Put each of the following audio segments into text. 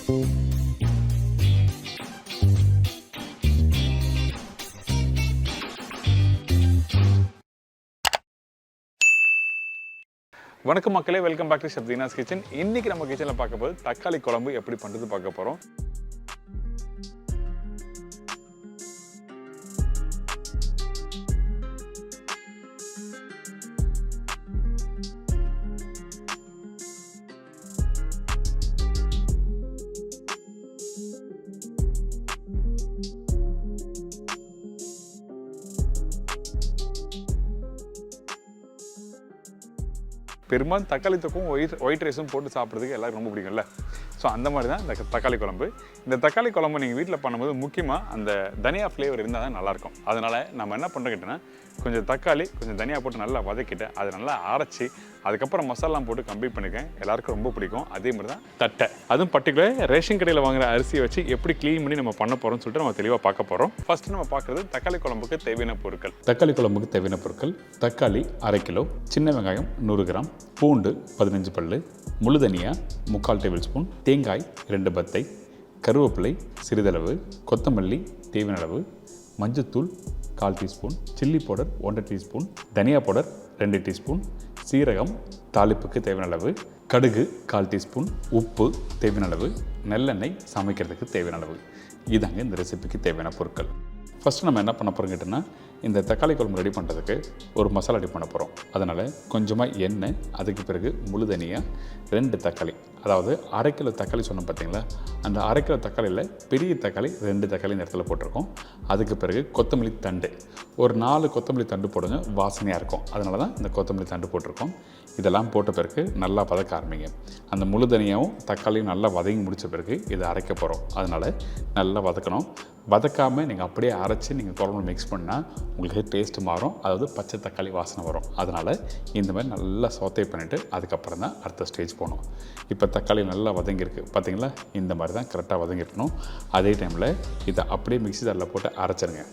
வணக்கம் மக்களே, welcome back to Deena's kitchen. இன்னைக்கு நம்ம கிச்சனில் பார்க்க போது தக்காளி குழம்பு எப்படி பண்ணுறது பார்க்க போகிறோம். பெரும்பாலும் தக்காளி தொக்கும் ஒயிட் ரைஸும் போட்டு சாப்பிட்றதுக்கு எல்லாருக்கும் ரொம்ப பிடிக்கும்ல. ஸோ அந்த மாதிரி தான் இந்த தக்காளி குழம்பு. இந்த தக்காளி குழம்பு நீங்கள் வீட்டில் பண்ணும்போது முக்கியமாக அந்த தனியா ஃப்ளேவர் இருந்தால் தான் நல்லாயிருக்கும். அதனால் நம்ம என்ன பண்ணுறோம் கேட்டோன்னா, கொஞ்சம் தக்காளி கொஞ்சம் தனியாக போட்டு நல்லா வதக்கிட்டு அதை நல்லா அரைச்சி அதுக்கப்புறம் மசாலாம் போட்டு கம்ப்ளீட் பண்ணியிருக்கேன். எல்லாருக்கும் ரொம்ப பிடிக்கும். அதே மாதிரி தான் தட்டை, அதுவும் பர்டிகுலர் ரேஷன் கடையில் வாங்குகிற அரிசியை வச்சு எப்படி க்ளீன் பண்ணி நம்ம பண்ண போகிறோம்னு சொல்லிட்டு நம்ம தெளிவாக பார்க்க போகிறோம். ஃபஸ்ட்டு நம்ம பார்க்குறது தக்காளி குழம்புக்கு தேவையான பொருட்கள். தக்காளி குழம்புக்கு தேவையான பொருட்கள்: தக்காளி 1/2 கிலோ, சின்ன வெங்காயம் 100 கிராம், பூண்டு 15 பல்லு, முழு தனியா 3/4 டேபிள் ஸ்பூன், தேங்காய் 2 பத்தை, கருவேப்பிலை சிறிதளவு, கொத்தமல்லி தேவையான அளவு, மஞ்சத்தூள் 1/4 டீஸ்பூன், சில்லி பவுடர் 1 டீஸ்பூன், தனியா பவுடர் 2 டீஸ்பூன், சீரகம் தாளிப்புக்கு தேவையான அளவு, கடுகு 1/4 டீஸ்பூன், உப்பு தேவையான அளவு, நல்லெண்ணெய் சமைக்கிறதுக்கு தேவையான அளவு. இதாங்க இந்த ரெசிபிக்கு தேவையான பொருட்கள். ஃபஸ்ட்டு நம்ம என்ன பண்ண போகிறோம் கேட்டோன்னா, இந்த தக்காளி குழம்பு ரெடி பண்ணுறதுக்கு ஒரு மசாலா ரெடி பண்ண போகிறோம். அதனால் கொஞ்சமாக எண்ணெய், அதுக்கு பிறகு முழு தனியா, 2 தக்காளி, அதாவது 1/2 கிலோ தக்காளி சொன்னோம் பார்த்தீங்களா, அந்த 1/2 கிலோ தக்காளியில் பெரிய தக்காளி 2 தக்காளி இந்த இடத்துல போட்டிருக்கோம். அதுக்கு பிறகு கொத்தமல்லி தண்டு ஒரு 4 கொத்தமல்லி தண்டு போடுங்க, வாசனையாக இருக்கும். அதனால தான் இந்த கொத்தமல்லி தண்டு போட்டிருக்கோம். இதெல்லாம் போட்ட பிறகு நல்லா வதக்க ஆரம்பிங்க. அந்த முழு தனியாவும் தக்காளியும் நல்லா வதங்கி முடித்த பிறகு இதை அரைக்க போகிறோம். அதனால் நல்லா வதக்கணும். வதக்காமல் நீங்கள் அப்படியே அரைச்சி நீங்கள் குழம்புல மிக்ஸ் பண்ணால் உங்களுக்கு டேஸ்ட்டு மாறும். அதாவது பச்சை தக்காளி வாசனை வரும். அதனால் இந்த மாதிரி நல்லா சோத்தை பண்ணிவிட்டு அதுக்கப்புறம் தான் அடுத்த ஸ்டேஜ் போகணும். இப்போ தக்காளி நல்லா வதங்கியிருக்கு பார்த்தீங்களா, இந்த மாதிரி தான் கரெக்டாக வதங்கிருக்கணும். அதே டைமில் இதை அப்படியே மிக்ஸி ஜாரில் போட்டு அரைச்சிருங்க.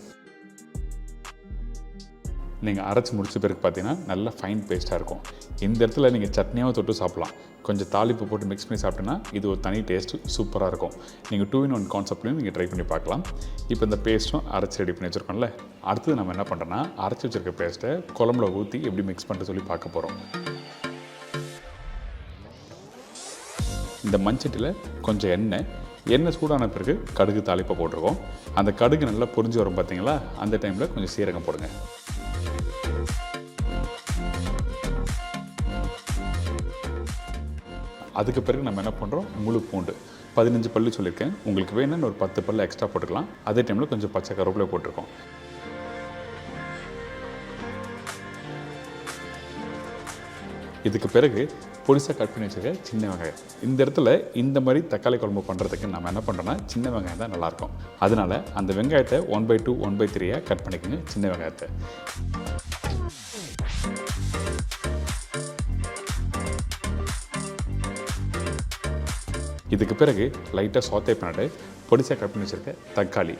நீங்கள் அரைச்சி முடிச்ச பிறகு பார்த்தீங்கன்னா நல்லா ஃபைன் பேஸ்ட்டாக இருக்கும். இந்த இடத்துல நீங்கள் சட்னியாகவும் தொட்டு சாப்பிட்லாம். கொஞ்சம் தாளிப்பு போட்டு மிக்ஸ் பண்ணி சாப்பிட்டோன்னா இது ஒரு தனி டேஸ்ட்டு சூப்பராக இருக்கும். நீங்கள் 2-in-1 கான்செப்ட்லையும் நீங்கள் ட்ரை பண்ணி பார்க்கலாம். இப்போ இந்த பேஸ்ட்டும் அரைச்சி ரெடி பண்ணி வச்சுருக்கோம்ல, அடுத்தது நம்ம என்ன பண்ணுறோன்னா, அரைச்சி வச்சுருக்க பேஸ்ட்டை குழம்புல ஊற்றி எப்படி மிக்ஸ் பண்ணிட்டு சொல்லி பார்க்க போகிறோம். இந்த மண்சட்டியில் கொஞ்சம் எண்ணெய் சூடான பிறகு கடுகு தாளிப்பை போட்டிருக்கோம். அந்த கடுகு நல்லா பொரிஞ்சு வரும் பார்த்தீங்களா, அந்த டைமில் கொஞ்சம் சீரகம் போடுங்க. அதுக்கு பிறகு நம்ம என்ன பண்ணுறோம், முழு பூண்டு 15 பல்லு சொல்லியிருக்கேன். உங்களுக்கு வேணும்னு ஒரு 10 பல்லு எக்ஸ்ட்ரா போட்டுக்கலாம். அதே டைமில் கொஞ்சம் பச்சை கருவேப்பிலை போட்டிருக்கோம். இதுக்கு பிறகு பொடிசாக கட் பண்ணி வச்சுருக்க சின்ன வெங்காயம். இந்த இடத்துல இந்த மாதிரி தக்காளி குழம்பு பண்ணுறதுக்கு நம்ம என்ன பண்ணுறோன்னா, சின்ன வெங்காயம் தான் நல்லாயிருக்கும். அதனால் அந்த வெங்காயத்தை 1/2 1/3 கட் பண்ணிக்கோங்க. சின்ன வெங்காயத்தை இதுக்கு பிறகு லைட்டாக சோத்தை பண்ணிட்டு பொடிசாக கட் பண்ணி வச்சுருக்க தக்காளி,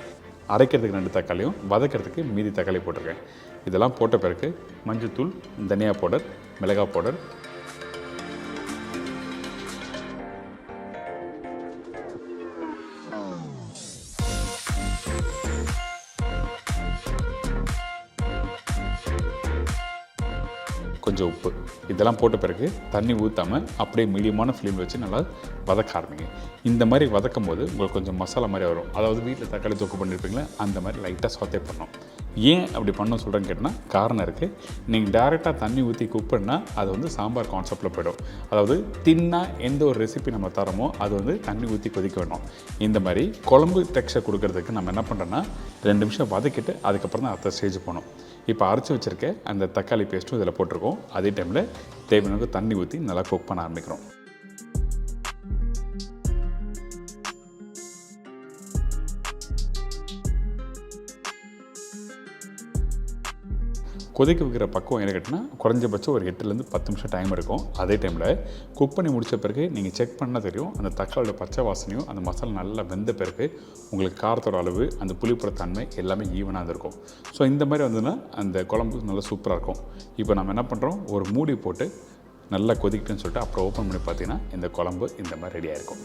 அரைக்கிறதுக்கு 2 தக்காளியும் வதக்கிறதுக்கு மீதி தக்காளி போட்டிருக்கேன். இதெல்லாம் போட்ட பிறகு மஞ்சத்தூள், தனியா பவுடர், மிளகாய் பவுடர், கொஞ்சம் உப்பு, இதெல்லாம் போட்ட பிறகு தண்ணி ஊற்றாமல் அப்படியே மீடியமான ஃப்ளேமில் வச்சு நல்லா வதக்க ஆரம்பிங்க. இந்த மாதிரி வதக்கும் போது உங்களுக்கு கொஞ்சம் மசாலா மாதிரி வரும். அதாவது வீட்டில் தக்காளி தொக்கு பண்ணியிருப்பீங்களே அந்த மாதிரி லைட்டாக சோத்தை பண்ணணும். ஏன் அப்படி பண்ண சொல்கிறேன்னு கேட்டால் காரணம் இருக்குது. நீங்கள் டேரெக்டாக தண்ணி ஊற்றி குக் பண்ணால் அது வந்து சாம்பார் கான்செப்டில் போய்டும். அதாவது தின்னாக எந்த ஒரு ரெசிபி நம்ம தரமோ அது வந்து தண்ணி ஊற்றி கொதிக்க வேணும். இந்த மாதிரி குழம்பு டெக்ஸ்சர் கொடுக்கறதுக்கு நம்ம என்ன பண்ணுறோன்னா, 2 நிமிஷம் வதக்கிட்டு அதுக்கப்புறம் தான் அடுத்த ஸ்டேஜ் போகணும். இப்போ அரைச்சி வச்சுருக்க அந்த தக்காளி பேஸ்ட்டும் இதில் போட்டிருக்கோம். அதே டைமில் தேவையான தண்ணி ஊற்றி நல்லா குக் பண்ண ஆரம்பிக்கிறோம். கொதிக்க வைக்கிற பக்குவம் என்ன கேட்டினா, குறைஞ்சபட்சம் ஒரு 8லேருந்து 10 நிமிஷம் டைம் இருக்கும். அதே டைமில் குக் பண்ணி முடித்த பிறகு நீங்கள் செக் பண்ணால் தெரியும், அந்த தக்காளியோட பச்சை வாசனையும் அந்த மசாலா நல்லா வெந்த பிறகு உங்களுக்கு காரத்தோட அளவு, அந்த புளிப்புற தன்மை எல்லாமே ஈவனாக இருக்கும். ஸோ இந்த மாதிரி வந்ததுன்னா அந்த குழம்பு நல்லா சூப்பராக இருக்கும். இப்போ நம்ம என்ன பண்ணுறோம், ஒரு மூடி போட்டு நல்லா கொதிக்கிட்டுன்னு சொல்லிட்டு அப்புறம் ஓப்பன் பண்ணி பார்த்தீங்கன்னா இந்த குழம்பு இந்த மாதிரி ரெடியாக இருக்கும்.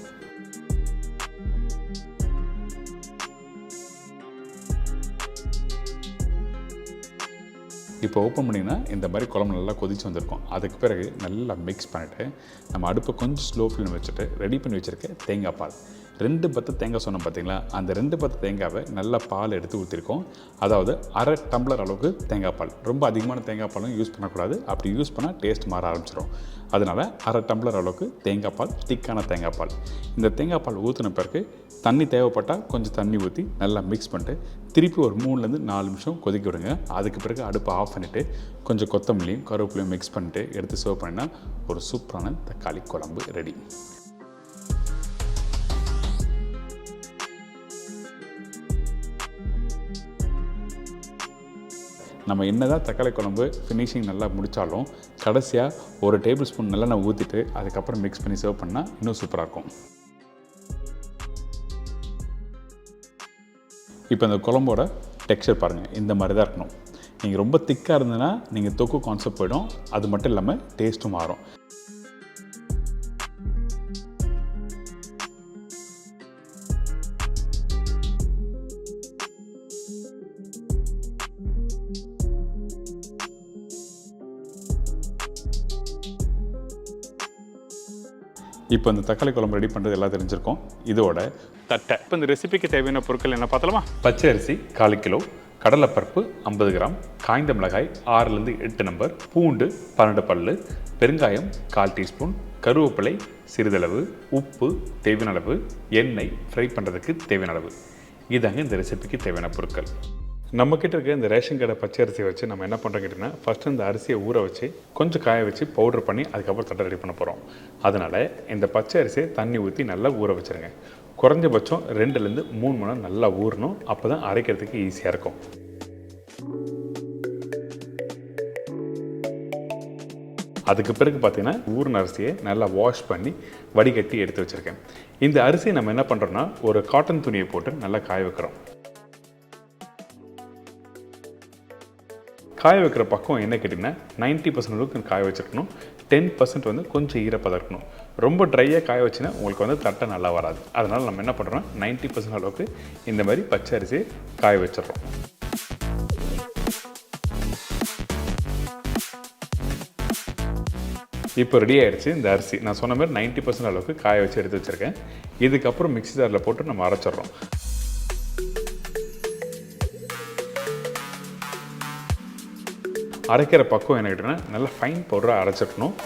இப்போ ஓப்பன் பண்ணிங்கன்னா இந்த மாதிரி குழம்பு நல்லா கொதிச்சு வந்திருக்கும். அதுக்கு பிறகு நல்லா மிக்ஸ் பண்ணிவிட்டு நம்ம அடுப்பை கொஞ்சம் ஸ்லோ ஃப்ளேம் வச்சுட்டு ரெடி பண்ணி வச்சுருக்க தேங்காய் பால் 2 பத்து தேங்காய் சொன்னோம் பார்த்தீங்களா, அந்த 2 பத்து தேங்காவை நல்லா பால் எடுத்து ஊற்றிருக்கோம். அதாவது அரை டம்ளர் அளவுக்கு தேங்காய் பால். ரொம்ப அதிகமான தேங்காய் பாலும் யூஸ் பண்ணக்கூடாது, அப்படி யூஸ் பண்ணால் டேஸ்ட் மாற ஆரம்பிச்சிடும். அதனால் அரை டம்ளர் அளவுக்கு தேங்காய் பால், திக்கான தேங்காய் பால். இந்த தேங்காய் பால் ஊற்றின பிறகு தண்ணி தேவைப்பட்டால் கொஞ்சம் தண்ணி ஊற்றி நல்லா மிக்ஸ் பண்ணிட்டு திருப்பி ஒரு 3லேருந்து 4 நிமிஷம் கொதிக்க விடுங்க. அதுக்கு பிறகு அடுப்பை ஆஃப் பண்ணிவிட்டு கொஞ்சம் கொத்தமல்லியும் கருவேப்பிலையும் மிக்ஸ் பண்ணிட்டு எடுத்து சர்வ் பண்ணினா ஒரு சூப்பரான தக்காளி குழம்பு ரெடி. நம்ம என்னதான் தக்காளி குழம்பு ஃபினிஷிங் நல்லா முடித்தாலும் கடைசியாக ஒரு டேபிள் ஸ்பூன் நல்லெண்ணெய் ஊற்றிட்டு அதுக்கப்புறம் மிக்ஸ் பண்ணி சர்வ் பண்ணால் இன்னும் சூப்பராக இருக்கும். இப்போ இந்த குழம்போட டெக்ஸ்சர் பாருங்கள், இந்த மாதிரி தான் இருக்கணும். நீங்கள் ரொம்ப திக்காக இருந்ததுன்னா நீங்கள் தொக்கு கான்செப்ட் போயிடும். அது மட்டும் இல்லாமல் டேஸ்ட்டும் மாறும். இப்போ இந்த தக்காளி குழம்பு ரெடி பண்ணுறது எல்லாம் தெரிஞ்சிருக்கோம். இதோட தட்டை. இப்போ இந்த ரெசிபிக்கு தேவையான பொருட்கள் என்ன பார்த்தலாமா? பச்சை அரிசி 1/4 கிலோ, கடலைப்பருப்பு 50 கிராம், காய்ந்த மிளகாய் 6லேருந்து 8 நம்பர், பூண்டு 12 பல்லு, பெருங்காயம் 1/4 டீஸ்பூன், கருவேப்பிலை சிறிதளவு, உப்பு தேவையான அளவு, எண்ணெய் ஃப்ரை பண்ணுறதுக்கு தேவையான அளவு. இதாங்க இந்த ரெசிபிக்கு தேவையான பொருட்கள். நம்மக்கிட்ட இருக்க இந்த ரேஷன் கடை பச்சை அரிசியை வச்சு நம்ம என்ன பண்ணுறோம் கேட்டிங்கன்னா, ஃபஸ்ட்டு இந்த அரிசியை ஊற வச்சு கொஞ்சம் காய வச்சு பவுடர் பண்ணி அதுக்கப்புறம் தட்டை ரெடி பண்ண போகிறோம். அதனால் இந்த பச்சை அரிசியை தண்ணி ஊற்றி நல்லா ஊற வச்சுருங்க. குறைஞ்சபட்சம் 2லேருந்து 3 மணி நேரம் நல்லா ஊறணும். அப்போ தான் அரைக்கிறதுக்கு ஈஸியாக இருக்கும். அதுக்கு பிறகு பார்த்திங்கன்னா ஊறின அரிசியை நல்லா வாஷ் பண்ணி வடிகட்டி எடுத்து வச்சுருக்கேன். இந்த அரிசியை நம்ம என்ன பண்ணுறோன்னா ஒரு காட்டன் துணியை போட்டு நல்லா காய வைக்கிறோம். காய வைக்கிற பக்கம் என்ன கேட்டிங்கன்னா 90% அளவுக்கு காய வச்சுருக்கணும். 10% வந்து கொஞ்சம் ஈரப்பதம் இருக்கணும். ரொம்ப ட்ரையாக காய வச்சுன்னா உங்களுக்கு வந்து தட்டை நல்லா வராது. அதனால் நம்ம என்ன பண்ணுறோம்னா 90% அளவுக்கு இந்த மாதிரி பச்சை அரிசியை காய வச்சிடறோம். இப்போ ரெடி ஆகிடுச்சு இந்த அரிசி. நான் சொன்ன மாதிரி 90% அளவுக்கு காய வச்சு எடுத்து வச்சுருக்கேன். இதுக்கப்புறம் மிக்ஸி ஜாரில் போட்டு நம்ம அரைச்சிட்றோம். அரைக்கிற பக்குவம் என்ன கேட்டிங்கன்னா நல்லா ஃபைன் பவுடராக அரைச்சிடணும்.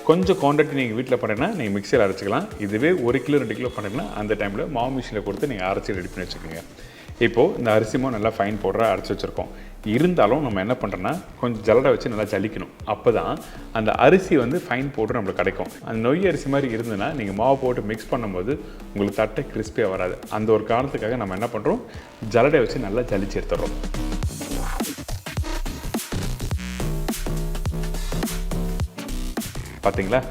கொஞ்சம் குவான்டிட்டி நீங்கள் வீட்டில் பண்ணுறீங்கன்னா நீங்கள் மிக்சியில் அரைச்சிக்கலாம். இதுவே 1 கிலோ 2 கிலோ பண்ணுறீங்கன்னா அந்த டைமில் மாவு மிஷினில் கொடுத்து நீங்கள் அரைச்சி ரெடி பண்ணி வச்சுக்கோங்க. இப்போது இந்த அரிசியும் நல்லா ஃபைன் பவுடராக அரைச்சி வச்சுருக்கோம். இருந்தாலும் நம்ம என்ன பண்ணுறோன்னா கொஞ்சம் ஜல்லடை வச்சு நல்லா ஜலிக்கணும். அப்போ தான் அந்த அரிசி வந்து ஃபைன் பவுடர் நம்மளுக்கு கிடைக்கும். அந்த நொய் அரிசி மாதிரி இருந்ததுன்னா நீங்கள் மாவு போட்டு மிக்ஸ் பண்ணும்போது உங்களுக்கு தட்டை கிறிஸ்பியாக வராது. அந்த ஒரு காரணத்துக்காக நம்ம என்ன பண்ணுறோம், ஜல்லடை வச்சு நல்லா ஜலிச்சு எடுத்துடுறோம். பார்த்தீங்களா,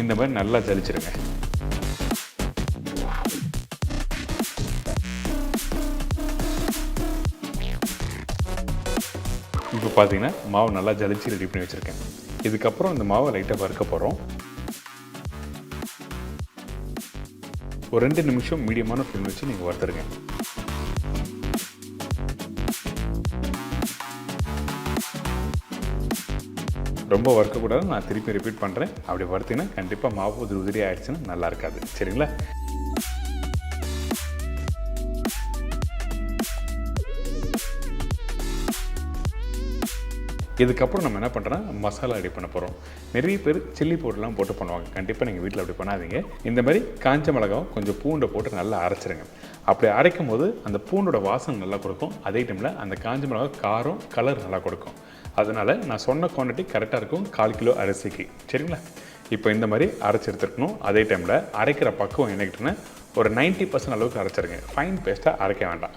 இந்த மாதிரி நல்லா ஜலிச்சிருங்க. இப்போ பார்த்தீங்கன்னா மாவு நல்லா ஜலிச்சு ரெடி பண்ணி வச்சுருக்கேன். இதுக்கப்புறம் இந்த மாவை லைட்டாக வறுக்க போகிறோம். ஒரு 2 நிமிஷம் மீடியமான ஃப்ளேம் வச்சு நீங்கள் வறுத்துருங்க. ரொம்ப வறுக்கக்கூடாது. நான் திருப்பி ரிப்பீட் பண்ணுறேன். அப்படி வறுத்தீங்கன்னா கண்டிப்பாக மாவு உதிரி ஆகிடுச்சுன்னா நல்லா இருக்காது. சரிங்களா? இதுக்கப்புறம் நம்ம என்ன பண்ணுறோன்னா மசாலா ரெடி பண்ண போகிறோம். நிறைய பேர் சில்லி பவுடர்லாம் போட்டு பண்ணுவாங்க. கண்டிப்பாக நீங்கள் வீட்டில் அப்படி பண்ணாதீங்க. இந்த மாதிரி காஞ்ச மிளகாவும் கொஞ்சம் பூண்டை போட்டு நல்லா அரைச்சிருங்க. அப்படி அரைக்கும் போது அந்த பூண்டோட வாசனை நல்லா கொடுக்கும். அதே டைமில் அந்த காஞ்ச மிளகா காரம் கலர் நல்லா கொடுக்கும். அதனால் நான் சொன்ன குவான்டிட்டி கரெக்டாக இருக்கும் 1/4 கிலோ அரிசிக்கு. சரிங்களா? இப்போ இந்த மாதிரி அரைச்சி எடுத்துருக்கணும். அதே டைமில் அரைக்கிற பக்குவம் என்னக்கிட்டேன்னா ஒரு 90% அளவுக்கு அரைச்சிருங்க. ஃபைன் பேஸ்ட்டாக அரைக்க வேண்டாம்.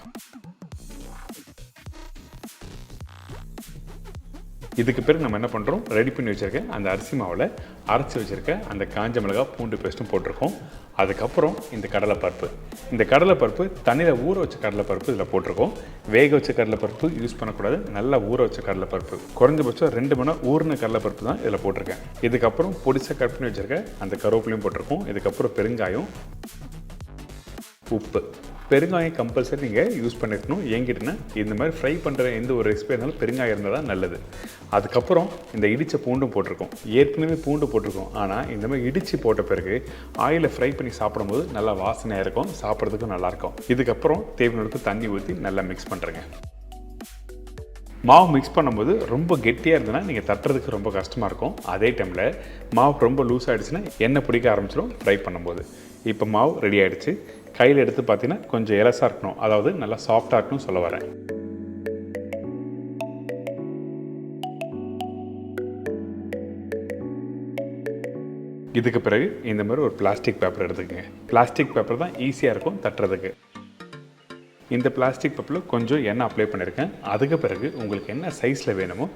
இதுக்கு பிறகு நம்ம என்ன பண்ணுறோம், ரெடி பண்ணி வச்சுருக்கேன் அந்த அரிசி மாவில் அரைச்சி வச்சுருக்க அந்த காஞ்ச மிளகாய் பூண்டு பேஸ்ட்டும் போட்டிருக்கோம். அதுக்கப்புறம் இந்த கடலைப்பருப்பு தண்ணியில் ஊற வச்ச கடலைப்பருப்பு இதில் போட்டிருக்கோம். வேக வச்ச கடலைப்பருப்பு யூஸ் பண்ணக்கூடாது. நல்லா ஊற வச்ச கடலைப்பருப்பு, குறைஞ்சபட்சம் 2 மணி நேரம் ஊறின கடலைப்பருப்பு தான் இதில் போட்டிருக்கேன். இதுக்கப்புறம் பொடிசாக கட் பண்ணி வச்சுருக்க அந்த கருவேப்பிலையும் போட்டிருக்கோம். இதுக்கப்புறம் பெருங்காயம், உப்பு, பெருங்காயம் கம்பல்சரி நீங்கள் யூஸ் பண்ணிக்கணும். ஏங்கிட்டுனா இந்த மாதிரி ஃப்ரை பண்ணுற எந்த ஒரு ரெசிபி இருந்தாலும் பெருங்காயம் இருந்தால் தான் நல்லது. அதுக்கப்புறம் இந்த இடித்த பூண்டும் போட்டிருக்கோம். ஏற்கனவே பூண்டு போட்டிருக்கோம், ஆனால் இந்த மாதிரி இடித்து போட்ட பிறகு ஆயிலை ஃப்ரை பண்ணி சாப்பிடும்போது நல்லா வாசனையாக இருக்கும், சாப்பிட்றதுக்கும் நல்லாயிருக்கும். இதுக்கப்புறம் தேவையான தண்ணி ஊற்றி நல்லா மிக்ஸ் பண்ணுறேங்க. மாவு மிக்ஸ் பண்ணும்போது ரொம்ப கெட்டியாக இருந்ததுன்னா நீங்கள் தட்டுறதுக்கு ரொம்ப கஷ்டமாக இருக்கும். அதே டைமில் மாவு ரொம்ப லூஸ் ஆகிடுச்சுன்னா எண்ணெய் பிடிக்க ஆரம்பிச்சிடும் ஃப்ரை பண்ணும்போது. இப்போ மாவு ரெடி ஆகிடுச்சு. கையில் எடுத்து பார்த்தீங்கன்னா கொஞ்சம் எலசாக இருக்கணும், அதாவது நல்லா சாஃப்டாக இருக்கணும்னு சொல்ல வரேன். இதுக்கு பிறகு இந்த மாதிரி ஒரு பிளாஸ்டிக் பேப்பர் எடுத்துக்கங்க. பிளாஸ்டிக் பேப்பர் தான் ஈஸியாக இருக்கும் தட்டுறதுக்கு. இந்த பிளாஸ்டிக் பேப்பரில் கொஞ்சம் எண்ணெய் அப்ளை பண்ணியிருக்கேன். அதுக்கு பிறகு உங்களுக்கு என்ன சைஸில் வேணுமோ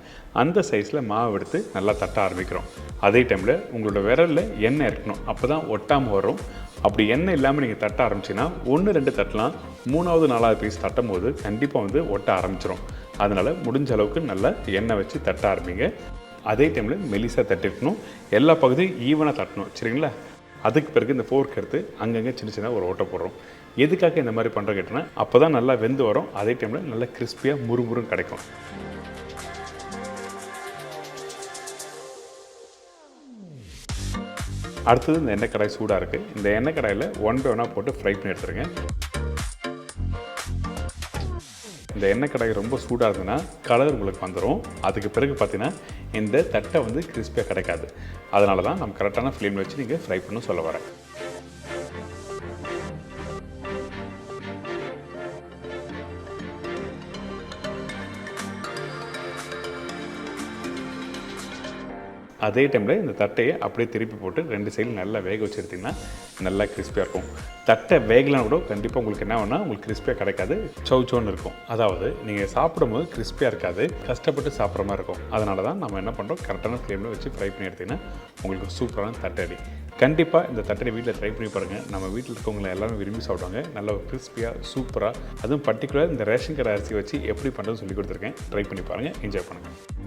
அந்த சைஸில் மாவு எடுத்து நல்லா தட்ட ஆரம்பிக்கிறோம். அதே டைமில் உங்களோட விரலில் எண்ணெய் இருக்கணும், அப்போ தான் ஒட்டாமல் வரும். அப்படி எண்ணெய் இல்லாமல் நீங்கள் தட்ட ஆரம்பிச்சிங்கன்னா 1-2 தட்டலாம், 3வது 4வது பீஸ் தட்டும் போது கண்டிப்பாக ஒட்ட ஆரம்பிச்சிடும். அதனால் முடிஞ்ச அளவுக்கு நல்லா எண்ணெய் வச்சு தட்ட ஆரம்பிங்க. அதே டைமில் மெலிசாக தட்டிருக்கணும், எல்லா பகுதியும் ஈவனாக தட்டணும், சரிங்களா? அதுக்கு பிறகு இந்த ஃபோர்க் எடுத்து அங்கங்கே சின்ன சின்ன ஒரு ஓட்டை போடுறோம். எதுக்காக இந்த மாதிரி பண்ணுற கேட்டோன்னா அப்போ தான் நல்லா வெந்து வரும், அதே டைமில் நல்லா கிறிஸ்பியாக முறுமுறும் கிடைக்கும். அடுத்தது இந்த எண்ணெய் கடாய் சூடாக இருக்குது. இந்த எண்ணெய் கடாயில் 1 by 1 போட்டு ஃப்ரை பண்ணி எடுத்துருங்க. இந்த எண்ணெய் கடாய் ரொம்ப சூடாக இருந்ததுன்னா கலர் உங்களுக்கு வந்துடும். அதுக்கு பிறகு பார்த்தீங்கன்னா இந்த தட்டை கிறிஸ்பியாக கிடைக்காது. அதனால தான் நம்ம கரெக்டான ஃப்ளேமில் வச்சு நீங்கள் ஃப்ரை பண்ண சொல்ல வரேன். அதே டைமில் இந்த தட்டையை அப்படியே திருப்பி போட்டு 2 சைடில் நல்லா வேக வச்சு எடுத்திங்கன்னா நல்லா கிறிஸ்பியாக இருக்கும். தட்டை வேகலாம் கூட கண்டிப்பாக உங்களுக்கு என்ன வேணால் உங்களுக்கு கிறிஸ்பியாக கிடைக்காது, சவுச்சோன்னு இருக்கும். அதாவது நீங்கள் சாப்பிடும்போது கிறிஸ்பியாக இருக்காது, கஷ்டப்பட்டு சாப்பிட்ற மாதிரி இருக்கும். அதனால தான் நம்ம என்ன பண்ணுறோம், கரெக்டான ஃப்ளேமில் வச்சு ஃப்ரை பண்ணி எடுத்திங்கன்னா உங்களுக்கு சூப்பரான தட்டடி. கண்டிப்பாக இந்த தட்டை வீட்டில் ட்ரை பண்ணி பாருங்கள். நம்ம வீட்டில் இருக்கவங்களை எல்லாமே விரும்பி சாப்பிடுவாங்க. நல்ல ஒரு கிறிஸ்பியாக சூப்பராக, அதுவும் பர்டிகுலர் இந்த ரேஷன் கடை அரிசி வச்சு எப்படி பண்ணுறதுன்னு சொல்லி கொடுத்துருக்கேன். ட்ரை பண்ணி பாருங்கள், என்ஜாய் பண்ணுங்கள்.